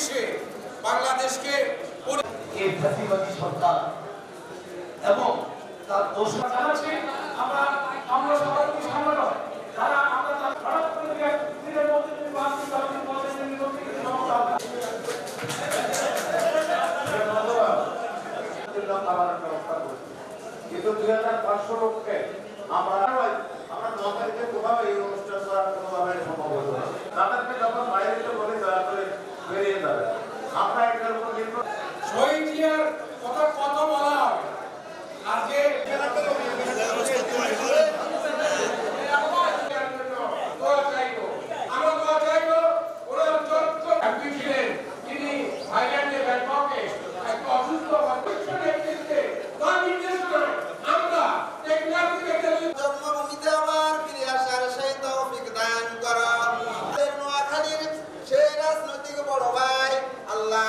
উদ্দেশ্যে বাংলাদেশকে এই ফ্যাসিবাদী সরকার এবং তার দোষ জানাচ্ছি আমরা সবাইকে সংগঠন যারা আমরা হঠাৎ করে দিনের মধ্যে যদি বাকি দলকে বলতে কিন্তু 2500 লোককে আমরা 9 তারিখে কোথাও এই অনুষ্ঠান করা কোনোভাবে সম্ভব হতো না। তাদেরকে যখন বাইরে যেতে বলি দয়া করে বেরিয়ে যাবে। আমরা এটার উপর নির্ভর শহীদ জিয়ার কথা কত বলা হবে আর যে জন্মভূমিতে আবার ফিরে আসার সেই তৌফিক দান করো। নোয়াখালীর সেই রাজনৈতিক বড় ভাই আল্লাহ